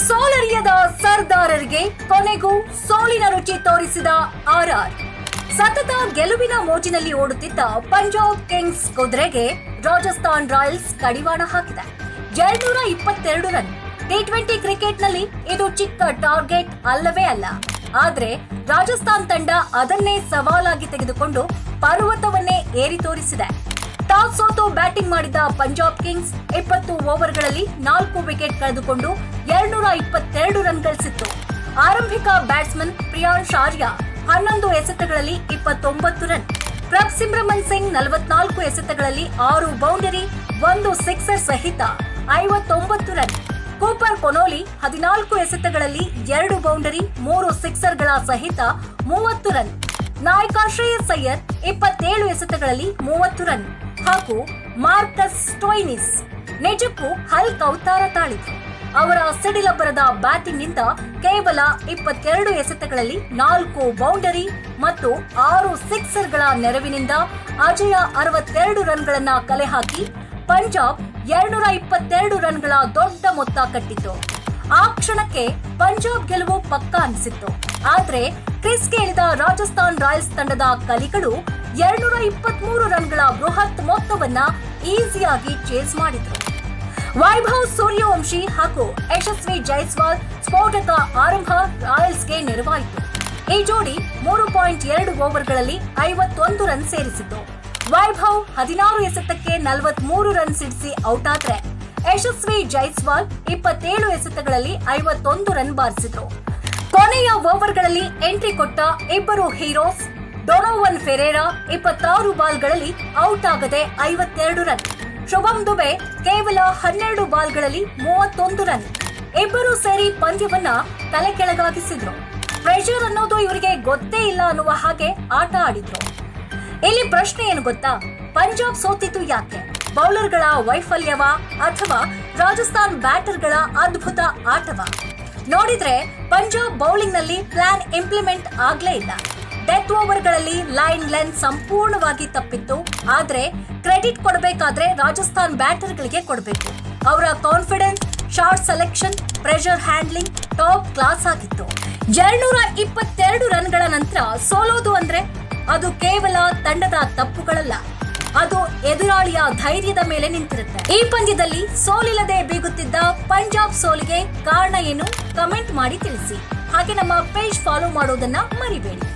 ಸೋಲರಿಯದ ಸರ್ದಾರರಿಗೆ ಕೊನೆಗೂ ಸೋಲಿನ ರುಚಿ ತೋರಿಸಿದ ಆರ್ಆರ್. ಸತತ ಗೆಲುವಿನ ಮೋಜಿನಲ್ಲಿ ಓಡುತ್ತಿದ್ದ ಪಂಜಾಬ್ ಕಿಂಗ್ಸ್ ಕುದುರೆಗೆ ರಾಜಸ್ಥಾನ್ ರಾಯಲ್ಸ್ ಕಡಿವಾಣ ಹಾಕಿದೆ. 222 ರನ್. ಟಿ20 ಕ್ರಿಕೆಟ್ನಲ್ಲಿ ಇದು ಚಿಕ್ಕ ಟಾರ್ಗೆಟ್ ಅಲ್ಲವೇ ಅಲ್ಲ. ಆದ್ರೆ ರಾಜಸ್ಥಾನ್ ತಂಡ ಅದನ್ನೇ ಸವಾಲಾಗಿ ತೆಗೆದುಕೊಂಡು ಪರ್ವತವನ್ನೇ ಏರಿ ತೋರಿಸಿದೆ. ಟಾಸ್ ಸೋತು ಬ್ಯಾಟಿಂಗ್ ಮಾಡಿದ ಪಂಜಾಬ್ ಕಿಂಗ್ಸ್ 20 ಓವರ್ಗಳಲ್ಲಿ 4 ವಿಕೆಟ್ ಕಳೆದುಕೊಂಡು 222 ರನ್ ಗಳಿಸಿತ್ತು. ಆರಂಭಿಕ ಬ್ಯಾಟ್ಸ್ಮನ್ ಪ್ರಿಯಾಂಶ್ ಆರ್ಯ 11 ಎಸೆತಗಳಲ್ಲಿ 29 ರನ್. ಪ್ರಭ್ಸಿಮ್ರಮನ್ ಸಿಂಗ್ 44 ಎಸೆತಗಳಲ್ಲಿ 6 ಬೌಂಡರಿ, 1 ಸಿಕ್ಸರ್ ಸಹಿತ 59 ರನ್. ಕೂಪರ್ ಕೊನೋಲಿ 14 ಎಸೆತಗಳಲ್ಲಿ 2 ಬೌಂಡರಿ, 3 ಸಿಕ್ಸರ್ಗಳ ಸಹಿತ 30 ರನ್. ನಾಯಕ ಶ್ರೇಯಸ್ ಅಯ್ಯರ್ 27 ಎಸೆತಗಳಲ್ಲಿ 30 ರನ್ ಹಾಗೂ ಮಾರ್ಕಸ್ ಸ್ಟೋಯ್ನಿಸ್ ನಿಜಕ್ಕೂ ಹಲ್ಕ್ ಅವತಾರ ತಾಳಿದ್ರು. ಅವರ ಸಿಡಿಲಬ್ಬರದ ಬ್ಯಾಟಿಂಗ್ ನಿಂದ ಕೇವಲ 22 ಎಸೆತಗಳಲ್ಲಿ 4 ಬೌಂಡರಿ ಮತ್ತು 6 ಸಿಕ್ಸರ್ಗಳ ನೆರವಿನಿಂದ ಅಜಯ 62 ರನ್ಗಳನ್ನ ಕಲೆ ಹಾಕಿ ಪಂಜಾಬ್ 222 ರನ್ಗಳ ದೊಡ್ಡ ಮೊತ್ತ ಕಟ್ಟಿತು. ಆ ಕ್ಷಣಕ್ಕೆ ಪಂಜಾಬ್ ಗೆಲುವು ಪಕ್ಕಾ ಅನಿಸಿತ್ತು. ಆದ್ರೆ ಕ್ರೀಸ್ಗೆ ಇಳಿದ ರಾಜಸ್ಥಾನ್ ರಾಯಲ್ಸ್ ತಂಡದ ಕಲಿಗಳು 223 ರನ್ಗಳ ಬೃಹತ್ ಮೊತ್ತವನ್ನ ಈಸಿಯಾಗಿ ಚೇಸ್ ಮಾಡಿದ್ರು. ವೈಭವ್ ಸೂರ್ಯವಂಶಿ ಹಾಗೂ ಯಶಸ್ವಿ ಜೈಸ್ವಾಲ್ ಸ್ಫೋಟಕ ಆರಂಭ ರಾಯಲ್ಸ್ಗೆ ನೆರವಾಯಿತು. ಈ ಜೋಡಿ 3.2 ಓವರ್ಗಳಲ್ಲಿ 51 ರನ್ ಸೇರಿಸಿತು. ವೈಭವ್ 16 ಎಸೆತಕ್ಕೆ 43 ರನ್ ಸಿಡಿಸಿ ಔಟ್ ಆದ್ರೆ ಯಶಸ್ವಿ ಜೈಸ್ವಾಲ್ 27 ಎಸೆತಗಳಲ್ಲಿ 51 ರನ್ ಬಾರಿಸಿದ್ರು. ಕೊನೆಯ ಓವರ್ಗಳಲ್ಲಿ ಎಂಟ್ರಿ ಕೊಟ್ಟ ಇಬ್ಬರು ಹೀರೋಸ್ ಡೊನೋವನ್ ಫೆರೇರಾ 26 ಬಾಲ್ಗಳಲ್ಲಿ ಔಟ್ ಆಗದೆ 52 ರನ್. ಶುಭಂ ದುಬೆ ಕೇವಲ 12 ಬಾಲ್ಗಳಲ್ಲಿ 31 ರನ್. ಇಬ್ಬರು ಸೇರಿ ಪಂದ್ಯವನ್ನ ತಲೆ ಕೆಳಗಾಗಿಸಿದ್ರು. ಪ್ರೆಷರ್ ಅನ್ನೋದು ಇವರಿಗೆ ಗೊತ್ತೇ ಇಲ್ಲ ಅನ್ನುವ ಹಾಗೆ ಆಟ ಆಡಿದ್ರು. ಇಲ್ಲಿ ಪ್ರಶ್ನೆ ಏನು ಗೊತ್ತಾ? ಪಂಜಾಬ್ ಸೋತಿದ್ದು ಯಾಕೆ? ಬೌಲರ್ಗಳ ವೈಫಲ್ಯವಾ ಅಥವಾ ರಾಜಸ್ಥಾನ್ ಬ್ಯಾಟರ್ಗಳ ಅದ್ಭುತ ಆಟವಾ? ನೋಡಿದ್ರೆ ಪಂಜಾಬ್ ಬೌಲಿಂಗ್ ನಲ್ಲಿ ಪ್ಲಾನ್ ಇಂಪ್ಲಿಮೆಂಟ್ ಆಗ್ಲೇ ಇಲ್ಲ. ಡೆತ್ ಓವರ್ಗಳಲ್ಲಿ ಲೈನ್ ಲೆಂತ್ ಸಂಪೂರ್ಣವಾಗಿ ತಪ್ಪಿತ್ತು. ಆದ್ರೆ ಕ್ರೆಡಿಟ್ ಕೊಡಬೇಕಾದ್ರೆ ರಾಜಸ್ಥಾನ್ ಬ್ಯಾಟರ್ಗಳಿಗೆ ಕೊಡಬೇಕು. ಅವರ confidence, short selection, pressure handling top class ಆಗಿತ್ತು. 222 ರನ್ಗಳ ನಂತರ ಸೋಲೋದು ಅಂದ್ರೆ ಅದು ಕೇವಲ ತಂಡದ ತಪ್ಪುಗಳಲ್ಲ, ಅದು ಎದುರಾಳಿಯ ಧೈರ್ಯದ ಮೇಲೆ ನಿಂತಿರುತ್ತೆ. ಈ ಪಂದ್ಯದಲ್ಲಿ ಸೋಲಿಲ್ಲದೆ ಬೀಗುತ್ತಿದ್ದ ಪಂಜಾಬ್ ಸೋಲಿಗೆ ಕಾರಣ ಏನು? ಕಮೆಂಟ್ ಮಾಡಿ ತಿಳಿಸಿ. ಹಾಗೆ ನಮ್ಮ ಪೇಜ್ ಫಾಲೋ ಮಾಡೋದನ್ನ ಮರಿಬೇಡಿ.